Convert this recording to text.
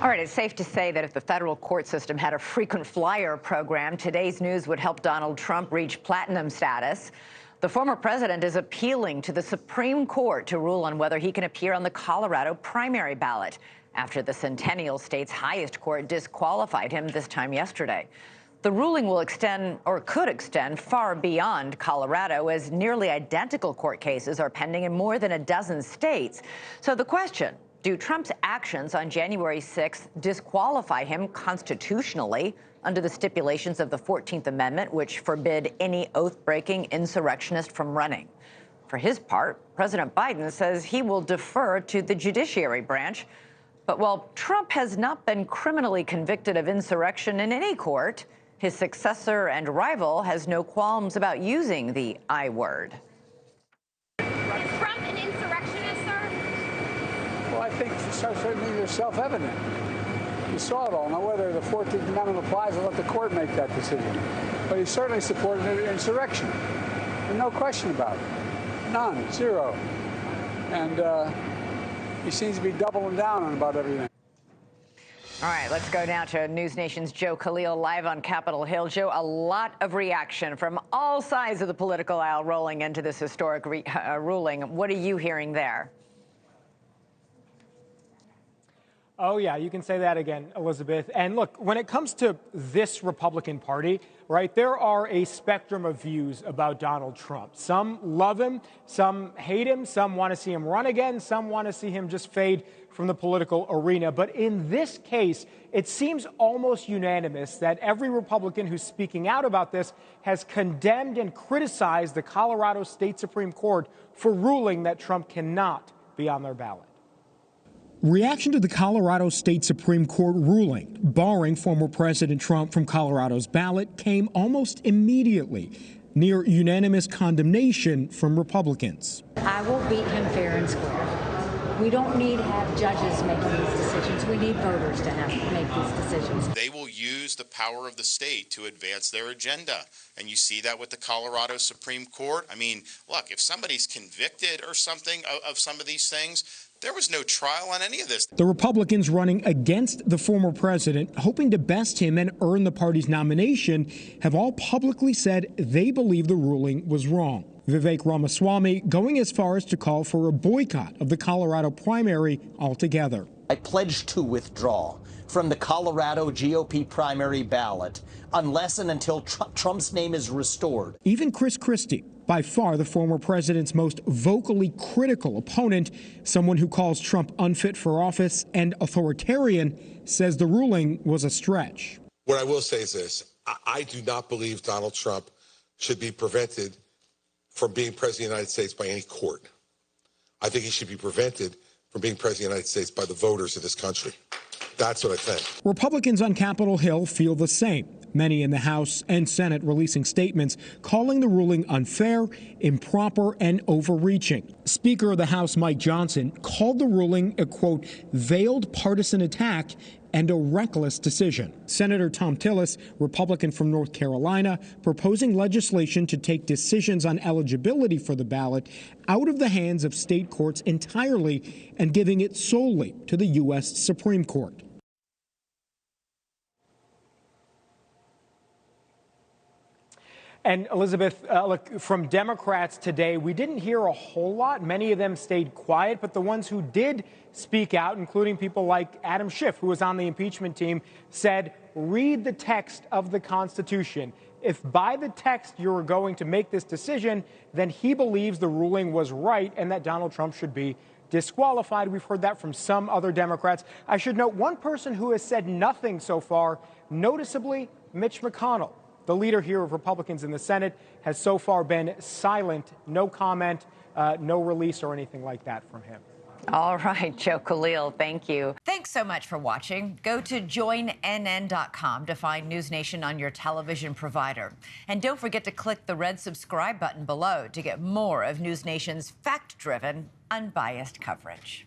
All right, it's safe to say that if the federal court system had a frequent flyer program, today's news would help Donald Trump reach platinum status. The former president is appealing to the Supreme Court to rule on whether he can appear on the Colorado primary ballot after the Centennial State's highest court disqualified him this time yesterday. The ruling will extend, or could extend, far beyond Colorado, as nearly identical court cases are pending in more than a dozen states. So the question: do Trump's actions on January 6th disqualify him constitutionally under the stipulations of the 14th Amendment, which forbid any oath-breaking insurrectionist from running? For his part, President Biden says he will defer to the judiciary branch. But while Trump has not been criminally convicted of insurrection in any court, his successor and rival has no qualms about using the I word. I think certainly they're self-evident. You saw it all. Now, whether the 14th Amendment applies, I'll let the court make that decision. But he certainly supported an insurrection. There's no question about it. None. Zero. And he seems to be doubling down on about everything. All right, let's go now to NewsNation's Joe Khalil live on Capitol Hill. Joe, a lot of reaction from all sides of the political aisle rolling into this historic ruling. What are you hearing there? Oh, yeah, you can say that again, Elizabeth. And look, when it comes to this Republican Party, right, there are a spectrum of views about Donald Trump. Some love him, some hate him, some want to see him run again, some want to see him just fade from the political arena. But in this case, it seems almost unanimous that every Republican who's speaking out about this has condemned and criticized the Colorado State Supreme Court for ruling that Trump cannot be on their ballot. Reaction to the Colorado State Supreme Court ruling barring former President Trump from Colorado's ballot came almost immediately, near unanimous condemnation from Republicans. I will beat him fair and square. We don't need to have judges making these decisions. We need voters to make these decisions. They will use the power of the state to advance their agenda. And you see that with the Colorado Supreme Court. I mean, look, if somebody's convicted or something of some of these things, there was no trial on any of this. The Republicans running against the former president, hoping to best him and earn the party's nomination, have all publicly said they believe the ruling was wrong. Vivek Ramaswamy going as far as to call for a boycott of the Colorado primary altogether. I pledge to withdraw from the Colorado GOP primary ballot unless and until Trump's name is restored. Even Chris Christie, by far the former president's most vocally critical opponent, someone who calls Trump unfit for office and authoritarian, says the ruling was a stretch. What I will say is this. I do not believe Donald Trump should be prevented from being president of the United States by any court. I think he should be prevented from being president of the United States by the voters of this country. That's what I think. Republicans on Capitol Hill feel the same. Many in the House and Senate releasing statements calling the ruling unfair, improper, and overreaching. Speaker of the House Mike Johnson called the ruling a, quote, veiled partisan attack and a reckless decision. Senator Tom Tillis, Republican from North Carolina, proposing legislation to take decisions on eligibility for the ballot out of the hands of state courts entirely and giving it solely to the U.S. Supreme Court. And Elizabeth, look, from Democrats today, we didn't hear a whole lot. Many of them stayed quiet, but the ones who did speak out, including people like Adam Schiff, who was on the impeachment team, said, read the text of the Constitution. If by the text you're going to make this decision, then he believes the ruling was right and that Donald Trump should be disqualified. We've heard that from some other Democrats. I should note one person who has said nothing so far, noticeably Mitch McConnell. The leader here of Republicans in the Senate has so far been silent, no comment, no release or anything like that from him. All right, Joe Khalil, thank you. Thanks so much for watching. Go to joinnn.com to find NewsNation on your television provider. And don't forget to click the red subscribe button below to get more of NewsNation's fact-driven, unbiased coverage.